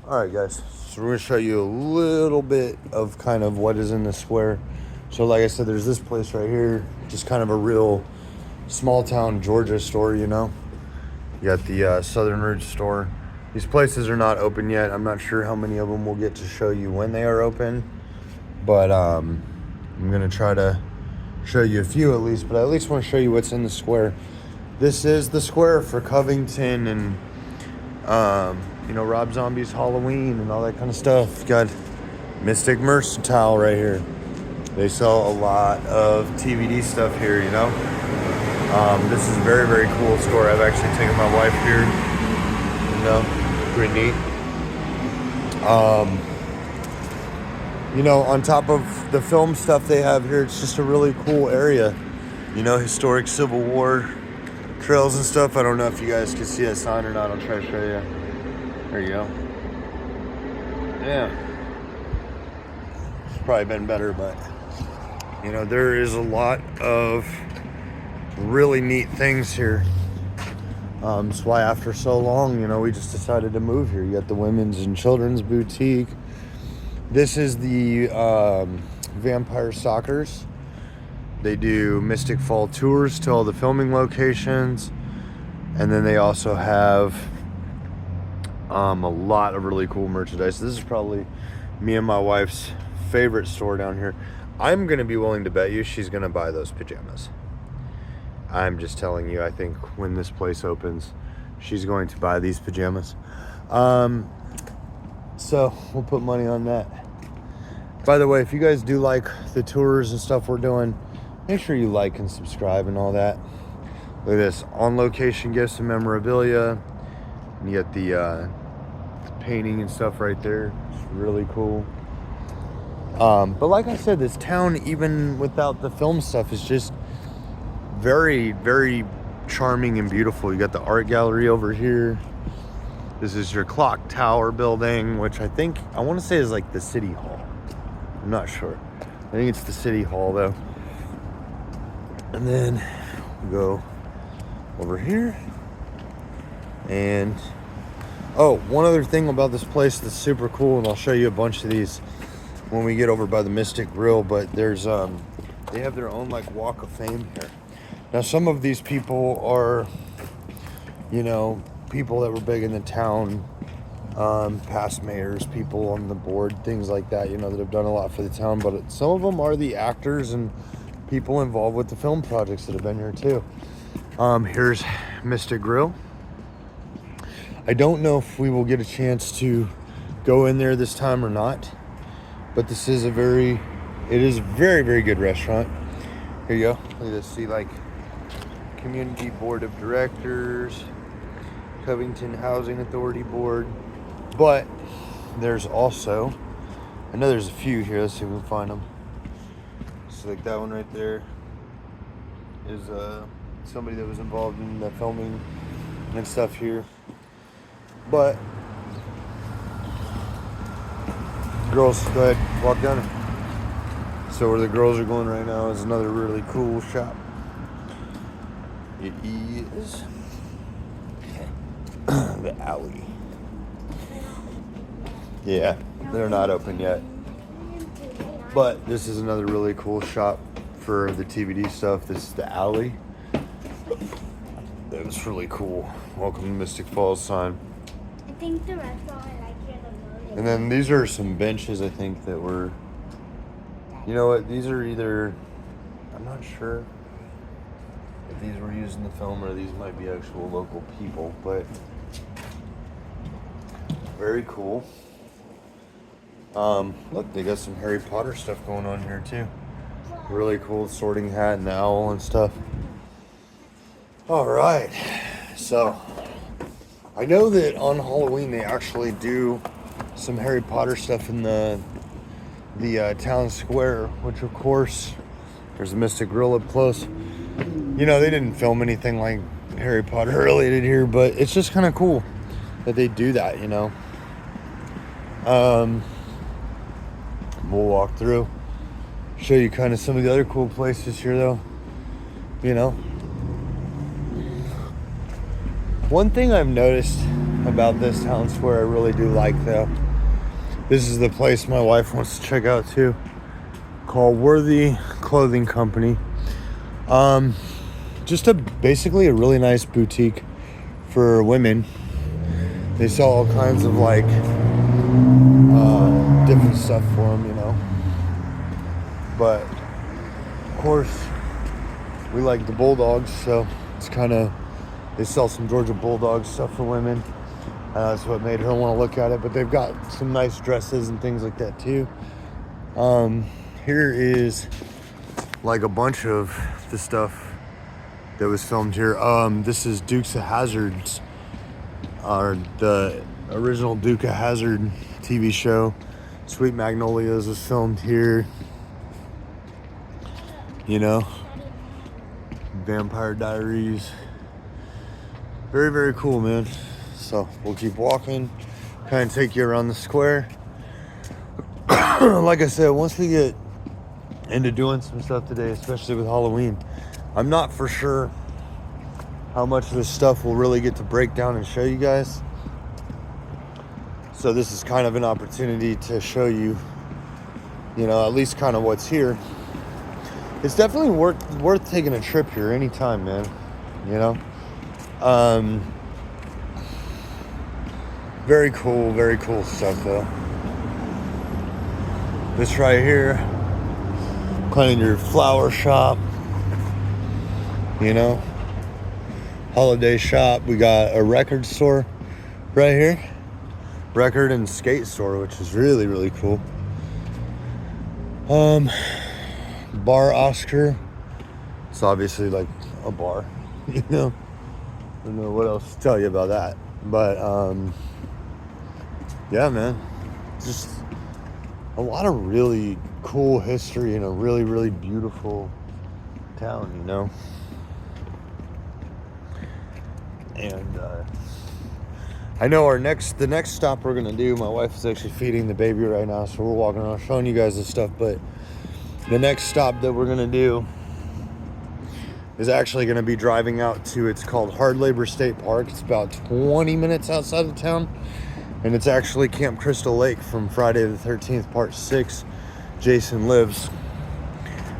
Alright guys, so we're going to show you a little bit of kind of what is in the square. So like I said, there's this place right here, just kind of a real small town Georgia store, you know. You got the Southern Roots store. These places are not open yet. I'm not sure how many of them we'll get to show you when they are open. But I'm going to try to show you a few at least. But I at least want to show you what's in the square. This is the square for Covington and, you know, Rob Zombie's Halloween and all that kind of stuff. Got Mystic Mercantile right here. They sell a lot of TVD stuff here, you know. This is a very, very cool store. I've actually taken my wife here. You know, pretty neat. You know, on top of the film stuff they have here, it's just a really cool area. You know, historic Civil War trails and stuff. I don't know if you guys can see that sign or not. I'll try to show you. There you go. Yeah. It's probably been better, but, you know, there is a lot of really neat things here. That's why after so long, you know, we just decided to move here. You got the women's and children's boutique. This is the Vampire Stalkers. They do Mystic Fall tours to all the filming locations. And then they also have a lot of really cool merchandise. This is probably me and my wife's favorite store down here. I'm going to be willing to bet you she's going to buy those pajamas. I'm just telling you, I think when this place opens, she's going to buy these pajamas. So we'll put money on that. By the way, if you guys do like the tours and stuff we're doing, make sure you like and subscribe and all that. Look at this, on location gifts and memorabilia. And you got the painting and stuff right there. It's really cool. But like I said, this town, even without the film stuff, is just very, very charming and beautiful. You got the art gallery over here. This is your clock tower building, which I want to say is like the city hall. I'm not sure. I think it's the city hall though. And then we go over here. And oh, one other thing about this place that's super cool, and I'll show you a bunch of these when we get over by the Mystic Grill, but there's they have their own like walk of fame here. Now, some of these people are, you know, people that were big in the town, past mayors, people on the board, things like that, you know, that have done a lot for the town. But some of them are the actors and people involved with the film projects that have been here too. Here's Mystic Grill. I don't know if we will get a chance to go in there this time or not, but this is it is a very, very good restaurant. Here you go. Look at this. See, like, Community Board of Directors, Covington Housing Authority Board. But there's also, I know there's a few here. Let's see if we can find them. So like that one right there is somebody that was involved in the filming and stuff here. But girls, go ahead, walk down it. So where the girls are going right now is another really cool shop. It is the Alley. Yeah, they're not open yet. But this is another really cool shop for the TVD stuff. This is the Alley. That was really cool. Welcome to Mystic Falls sign. I think the restaurant I like here the most. And then these are some benches, I think, that were, you know what, these are either, I'm not sure if these were used in the film or these might be actual local people, but very cool. Look, they got some Harry Potter stuff going on here too. Really cool sorting hat and the owl and stuff. All right, so I know that on Halloween they actually do some Harry Potter stuff in the town square, which of course there's the Mystic Grill up close. You know, they didn't film anything like Harry Potter related here, but it's just kind of cool that they do that, you know. We'll walk through, show you kind of some of the other cool places here though, you know. One thing I've noticed about this town square I really do like, though. This is the place my wife wants to check out too, called Worthy Clothing Company. Basically a really nice boutique for women. They sell all kinds of like different stuff for them, you know. But of course, we like the Bulldogs, so it's they sell some Georgia Bulldog stuff for women. That's what made her want to look at it. But they've got some nice dresses and things like that too. Here is like a bunch of the stuff that was filmed here. This is Dukes of Hazzard's, or the original Duke of Hazzard TV show. Sweet Magnolias was filmed here. You know, Vampire Diaries. Very, very cool, man. So we'll keep walking, kind of take you around the square. Like I said, once we get into doing some stuff today, especially with Halloween, I'm not for sure how much of this stuff we'll really get to break down and show you guys. So this is kind of an opportunity to show you, you know, at least kind of what's here. It's definitely worth taking a trip here anytime, man. You know, very cool stuff though. This right here, kind of your flower shop. You know, holiday shop. We got a record store right here, record and skate store, which is really, really cool. Bar Oscar. It's obviously like a bar, you know. I don't know what else to tell you about that, but yeah, man, just a lot of really cool history in a really, really beautiful town, you know. And I know the next stop we're gonna do, my wife is actually feeding the baby right now, so we're walking around showing you guys this stuff, but the next stop that we're gonna do is actually gonna be driving out to, it's called Hard Labor State Park. It's about 20 minutes outside of town, and it's actually Camp Crystal Lake from Friday the 13th, Part 6, Jason Lives.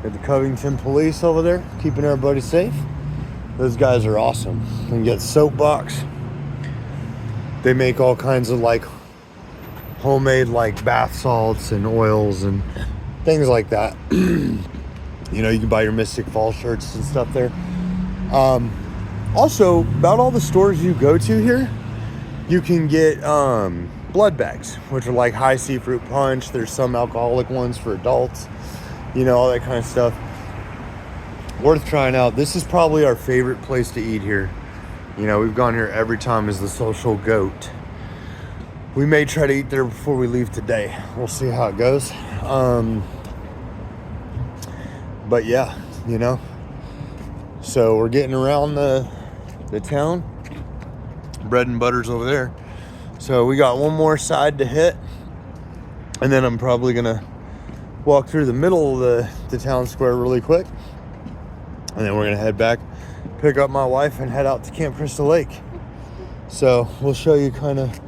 Got the Covington police over there, keeping everybody safe. Those guys are awesome. And you get Soapbox. They make all kinds of like homemade like bath salts and oils and things like that. You know, you can buy your Mystic Falls shirts and stuff there. Also, about all the stores you go to here, you can get blood bags, which are like high C fruit punch. There's some alcoholic ones for adults, you know, all that kind of stuff. Worth trying out. This is probably our favorite place to eat here. You know, we've gone here every time as the Social Goat. We may try to eat there before we leave today. We'll see how it goes. But yeah, you know. So we're getting around the town. Bread and butter's over there. So we got one more side to hit. And then I'm probably gonna walk through the middle of the town square really quick. And then we're gonna head back, pick up my wife, and head out to Camp Crystal Lake. So we'll show you kind of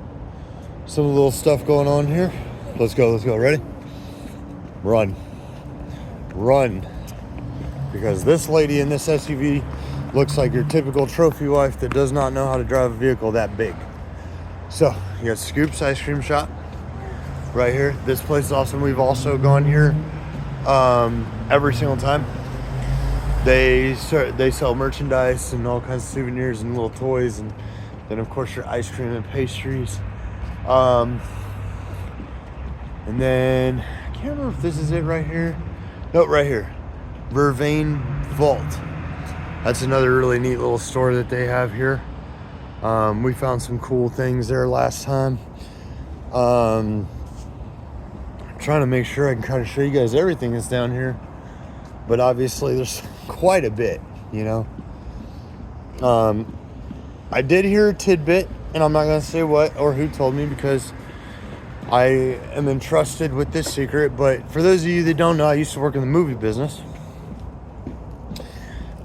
some of the little stuff going on here. Let's go. Ready? Run. Because this lady in this SUV looks like your typical trophy wife that does not know how to drive a vehicle that big. So you got Scoop's Ice Cream Shop right here. This place is awesome. We've also gone here every single time. They sell merchandise and all kinds of souvenirs and little toys, and then of course your ice cream and pastries. And then I can't remember if this is it right here. No, right here, Vervain Vault. That's another really neat little store that they have here. We found some cool things there last time. I'm trying to make sure I can kind of show you guys everything that's down here, but obviously there's quite a bit, you know. I did hear a tidbit, and I'm not gonna say what or who told me because I am entrusted with this secret, but for those of you that don't know, I used to work in the movie business,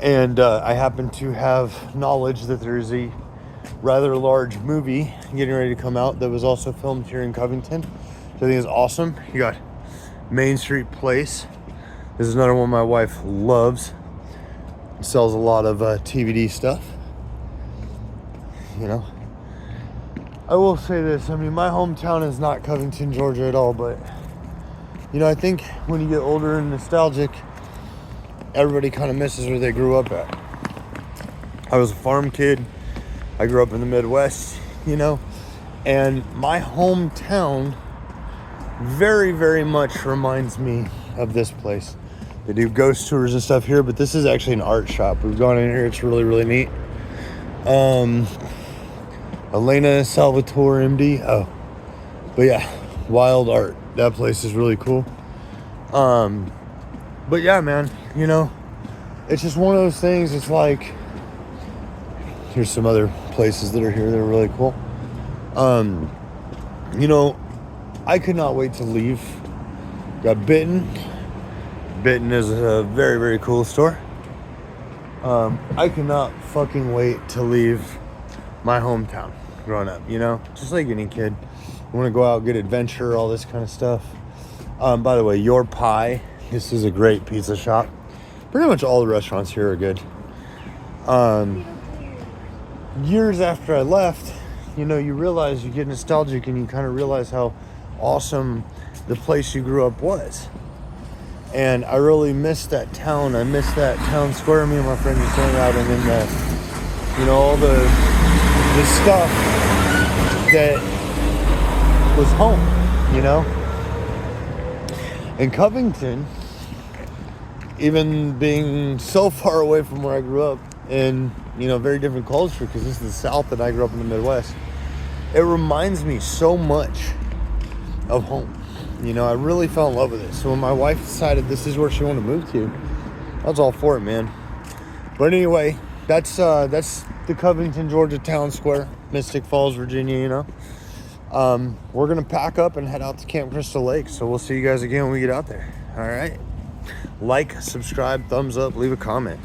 and I happen to have knowledge that there's a rather large movie getting ready to come out that was also filmed here in Covington. So I think it's awesome. You got Main Street Place. This is another one my wife loves. Sells a lot of TVD stuff. You know, I will say this. I mean, my hometown is not Covington, Georgia at all, but you know, I think when you get older and nostalgic, everybody kind of misses where they grew up at. I was a farm kid. I grew up in the Midwest, you know, and my hometown very, very much reminds me of this place. They do ghost tours and stuff here, but this is actually an art shop. We've gone in here. It's really, really neat. Elena Salvatore, MD. Oh, but yeah, wild art. That place is really cool. But yeah, man, you know, it's just one of those things. It's like, here's some other places that are here that are really cool. You know, I could not wait to leave. Got Bitten. Bitten is a very, very cool store. I could not fucking wait to leave my hometown growing up, you know? Just like any kid. You want to go out, get adventure, all this kind of stuff. By the way, Your Pie. This is a great pizza shop. Pretty much all the restaurants here are good. Years after I left, you know, you realize, you get nostalgic and you kind of realize how awesome the place you grew up was. And I really miss that town. I miss that town square me and my friends used to hang out, and then the, you know, all the stuff that was home, you know. In Covington, even being so far away from where I grew up, and you know, very different culture, because this is the South and I grew up in the Midwest, it reminds me so much of home. You know, I really fell in love with it. So when my wife decided this is where she wanted to move to, I was all for it, man. But anyway, that's the Covington, Georgia town square, Mystic Falls, Virginia, you know. We're gonna pack up and head out to Camp Crystal Lake. So we'll see you guys again when we get out there. All right. Like, subscribe, thumbs up, leave a comment.